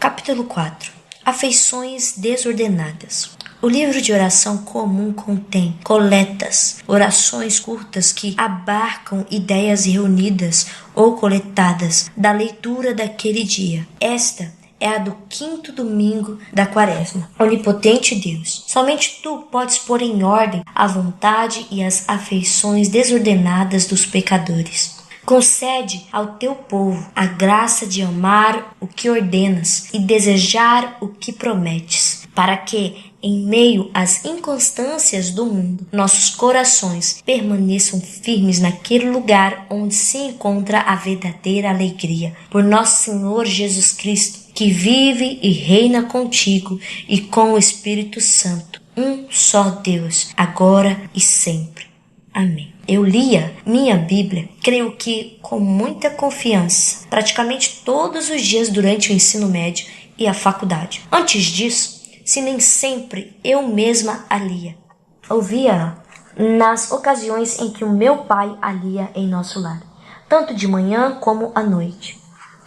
Capítulo 4. Afeições desordenadas. O livro de oração comum contém coletas, orações curtas que abarcam ideias reunidas ou coletadas da leitura daquele dia. Esta é a do 5º domingo da Quaresma. Onipotente Deus, somente Tu podes pôr em ordem a vontade e as afeições desordenadas dos pecadores. Concede ao teu povo a graça de amar o que ordenas e desejar o que prometes, para que, em meio às inconstâncias do mundo, nossos corações permaneçam firmes naquele lugar onde se encontra a verdadeira alegria. Por nosso Senhor Jesus Cristo, que vive e reina contigo e com o Espírito Santo, um só Deus, agora e sempre. Amém. Eu lia minha Bíblia, creio que com muita confiança, praticamente todos os dias durante o ensino médio e a faculdade. Antes disso, se nem sempre eu mesma a lia, ouvia nas ocasiões em que o meu pai a lia em nosso lar, tanto de manhã como à noite.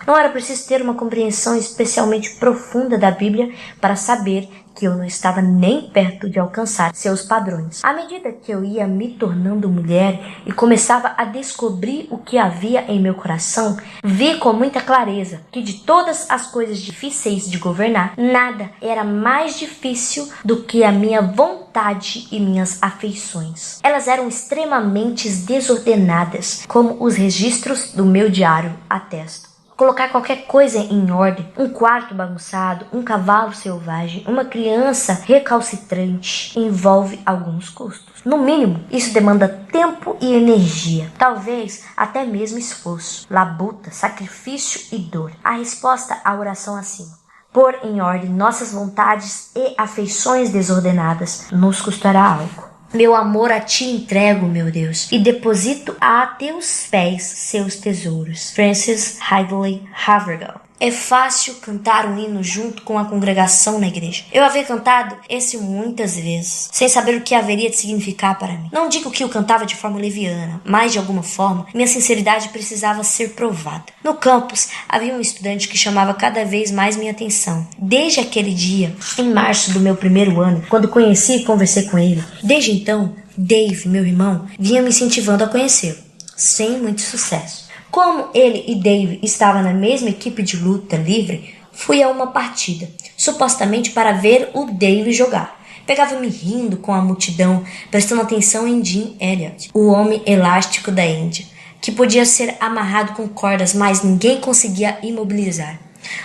Não era preciso ter uma compreensão especialmente profunda da Bíblia para saber que eu não estava nem perto de alcançar seus padrões. À medida que eu ia me tornando mulher e começava a descobrir o que havia em meu coração, vi com muita clareza que de todas as coisas difíceis de governar, nada era mais difícil do que a minha vontade e minhas afeições. Elas eram extremamente desordenadas, como os registros do meu diário atestam. Colocar qualquer coisa em ordem, um quarto bagunçado, um cavalo selvagem, uma criança recalcitrante, envolve alguns custos. No mínimo, isso demanda tempo e energia, talvez até mesmo esforço, labuta, sacrifício e dor. A resposta à oração acima, pôr em ordem nossas vontades e afeições desordenadas, nos custará algo. Meu amor a ti entrego, meu Deus, e deposito a teus pés seus tesouros. Frances Ridley Havergal. É fácil cantar um hino junto com a congregação na igreja. Eu havia cantado esse muitas vezes, sem saber o que haveria de significar para mim. Não digo que eu cantava de forma leviana, mas de alguma forma, minha sinceridade precisava ser provada. No campus, havia um estudante que chamava cada vez mais minha atenção. Desde aquele dia, em março do meu primeiro ano, quando conheci e conversei com ele, desde então, Dave, meu irmão, vinha me incentivando a conhecê-lo, sem muito sucesso. Como ele e Dave estavam na mesma equipe de luta livre, fui a uma partida, supostamente para ver o Dave jogar. Pegava-me rindo com a multidão, prestando atenção em Jim Elliot, o homem elástico da Índia, que podia ser amarrado com cordas, mas ninguém conseguia imobilizar.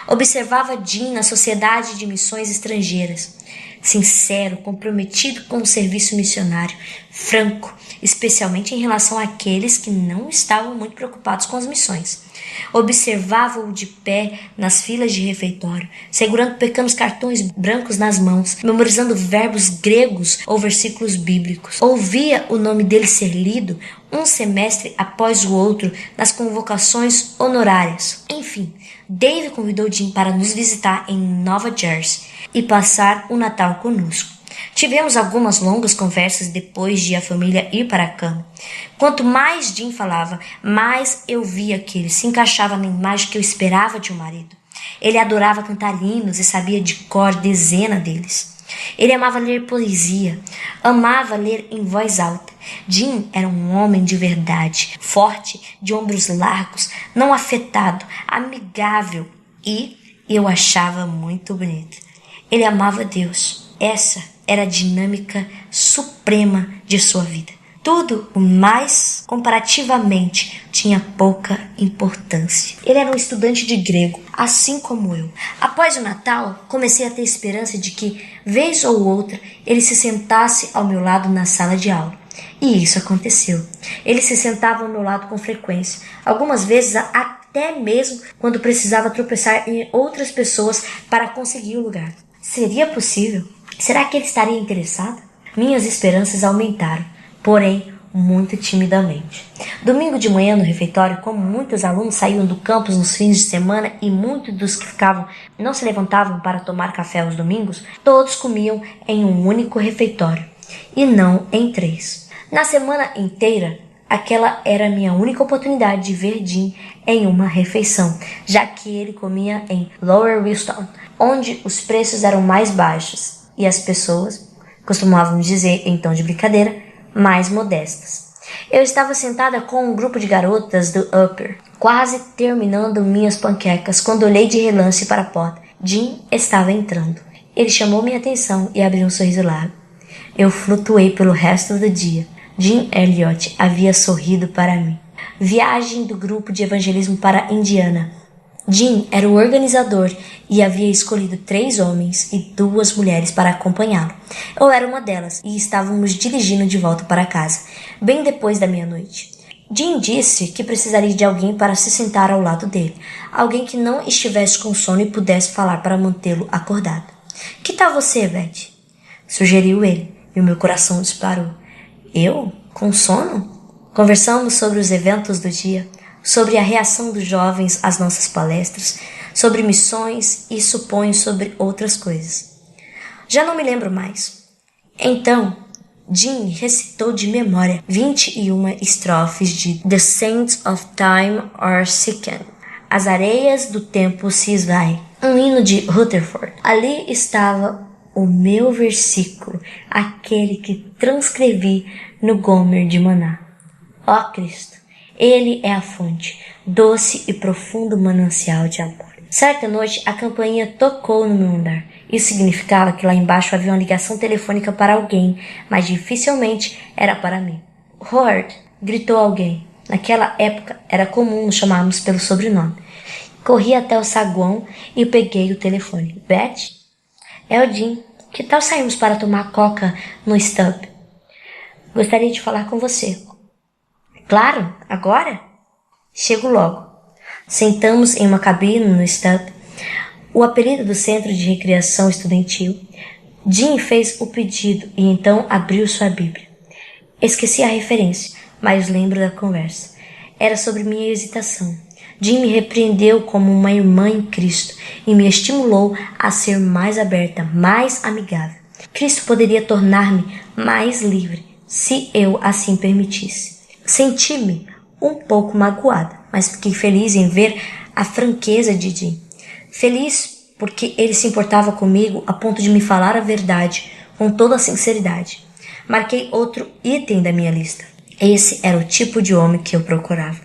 Observava Jim na Sociedade de Missões Estrangeiras, sincero, comprometido com o serviço missionário, franco, especialmente em relação àqueles que não estavam muito preocupados com as missões. Observava-o de pé nas filas de refeitório, segurando pequenos cartões brancos nas mãos, memorizando verbos gregos ou versículos bíblicos. Ouvia o nome dele ser lido um semestre após o outro nas convocações honorárias. Enfim, Dave convidou Jim para nos visitar em Nova Jersey e passar o Natal conosco. Tivemos algumas longas conversas depois de a família ir para a cama. Quanto mais Jim falava, mais eu via que ele se encaixava na imagem que eu esperava de um marido. Ele adorava cantar hinos e sabia de cor dezenas deles. Ele amava ler poesia, amava ler em voz alta. Jim era um homem de verdade, forte, de ombros largos, não afetado, amigável e eu achava muito bonito. Ele amava Deus. Essa era a dinâmica suprema de sua vida. Tudo o mais, comparativamente, tinha pouca importância. Ele era um estudante de grego, assim como eu. Após o Natal, comecei a ter esperança de que, vez ou outra, ele se sentasse ao meu lado na sala de aula. E isso aconteceu. Ele se sentava ao meu lado com frequência, algumas vezes até mesmo quando precisava tropeçar em outras pessoas para conseguir o lugar. Seria possível? Será que ele estaria interessado? Minhas esperanças aumentaram, porém, muito timidamente. Domingo de manhã no refeitório, como muitos alunos saíam do campus nos fins de semana e muitos dos que ficavam não se levantavam para tomar café aos domingos, todos comiam em um único refeitório, e não em 3. Na semana inteira, aquela era a minha única oportunidade de ver Jim em uma refeição, já que ele comia em Lower Wilston, onde os preços eram mais baixos e as pessoas, costumávamos dizer em tom de brincadeira, mais modestas. Eu estava sentada com um grupo de garotas do Upper, quase terminando minhas panquecas, quando olhei de relance para a porta. Jim estava entrando. Ele chamou minha atenção e abriu um sorriso largo. Eu flutuei pelo resto do dia. Jim Elliot havia sorrido para mim. Viagem do grupo de evangelismo para Indiana. Jim era o organizador e havia escolhido 3 homens e 2 mulheres para acompanhá-lo. Eu era uma delas e estávamos dirigindo de volta para casa, bem depois da meia-noite. Jim disse que precisaria de alguém para se sentar ao lado dele, alguém que não estivesse com sono e pudesse falar para mantê-lo acordado. Que tal você, Beth? Sugeriu ele, e o meu coração disparou. Eu? Com sono? Conversamos sobre os eventos do dia, sobre a reação dos jovens às nossas palestras, sobre missões e suponho sobre outras coisas. Já não me lembro mais. Então, Jim recitou de memória 21 estrofes de The Sands of Time Are Sickened. As areias do tempo se esvaem. Um hino de Rutherford. Ali estava o meu versículo, aquele que transcrevi no Gomer de Maná. Ó Cristo, Ele é a fonte, doce e profundo manancial de amor. Certa noite, a campainha tocou no meu andar. Isso significava que lá embaixo havia uma ligação telefônica para alguém, mas dificilmente era para mim. Howard, gritou alguém. Naquela época, era comum nos chamarmos pelo sobrenome. Corri até o saguão e peguei o telefone. Beth? É o Jim. Que tal sairmos para tomar coca no Stub? Gostaria de falar com você. Claro, agora? Chego logo. Sentamos em uma cabine no Stub, o apelido do centro de recreação estudantil. Jim fez o pedido e então abriu sua Bíblia. Esqueci a referência, mas lembro da conversa. Era sobre minha hesitação. Jim me repreendeu como uma irmã em Cristo e me estimulou a ser mais aberta, mais amigável. Cristo poderia tornar-me mais livre se eu assim permitisse. Senti-me um pouco magoada, mas fiquei feliz em ver a franqueza de Jim. Feliz porque ele se importava comigo a ponto de me falar a verdade com toda a sinceridade. Marquei outro item da minha lista. Esse era o tipo de homem que eu procurava.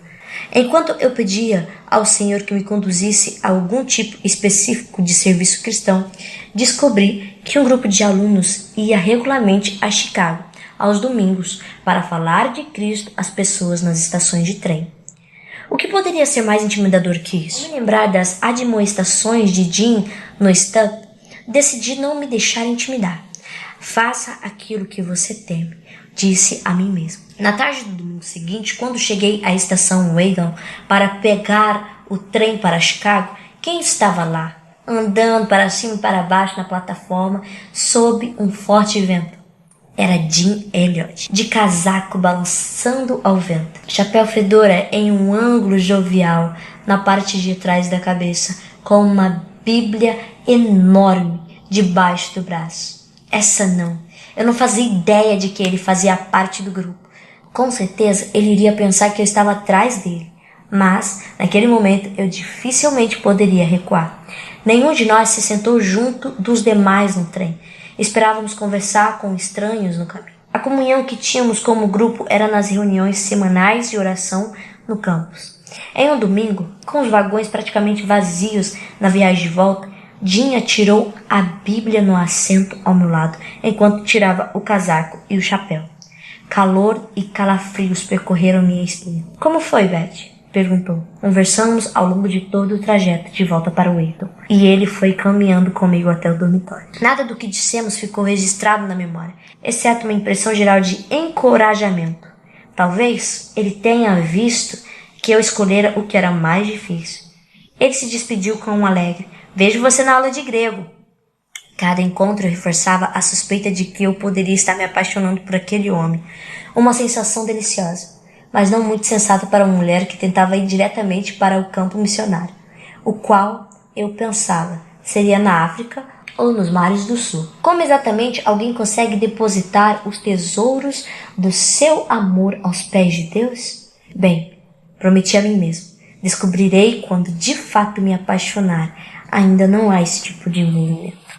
Enquanto eu pedia ao Senhor que me conduzisse a algum tipo específico de serviço cristão, descobri que um grupo de alunos ia regularmente a Chicago, aos domingos, para falar de Cristo às pessoas nas estações de trem. O que poderia ser mais intimidador que isso? Ao me lembrar das admoestações de Jim no Stub, decidi não me deixar intimidar. Faça aquilo que você teme, disse a mim mesmo. Na tarde do domingo seguinte, quando cheguei à estação Wagon para pegar o trem para Chicago, quem estava lá, andando para cima e para baixo na plataforma, sob um forte vento? Era Jim Elliot, de casaco balançando ao vento, chapéu fedora em um ângulo jovial na parte de trás da cabeça, com uma Bíblia enorme debaixo do braço. Essa não. Eu não fazia ideia de que ele fazia parte do grupo. Com certeza ele iria pensar que eu estava atrás dele, mas naquele momento eu dificilmente poderia recuar. Nenhum de nós se sentou junto dos demais no trem. Esperávamos conversar com estranhos no caminho. A comunhão que tínhamos como grupo era nas reuniões semanais de oração no campus. Em um domingo, com os vagões praticamente vazios na viagem de volta, Jim atirou a Bíblia no assento ao meu lado, enquanto tirava o casaco e o chapéu. Calor e calafrios percorreram minha espinha. Como foi, Beth? Perguntou. Conversamos ao longo de todo o trajeto de volta para o Eton, e ele foi caminhando comigo até o dormitório. Nada do que dissemos ficou registrado na memória, exceto uma impressão geral de encorajamento. Talvez ele tenha visto que eu escolhera o que era mais difícil. Ele se despediu com um alegre: "Vejo você na aula de grego." Cada encontro reforçava a suspeita de que eu poderia estar me apaixonando por aquele homem. Uma sensação deliciosa, mas não muito sensata para uma mulher que tentava ir diretamente para o campo missionário, o qual, eu pensava, seria na África ou nos mares do sul. Como exatamente alguém consegue depositar os tesouros do seu amor aos pés de Deus? Bem, prometi a mim mesmo. Descobrirei quando de fato me apaixonar, ainda não há esse tipo de envolvimento.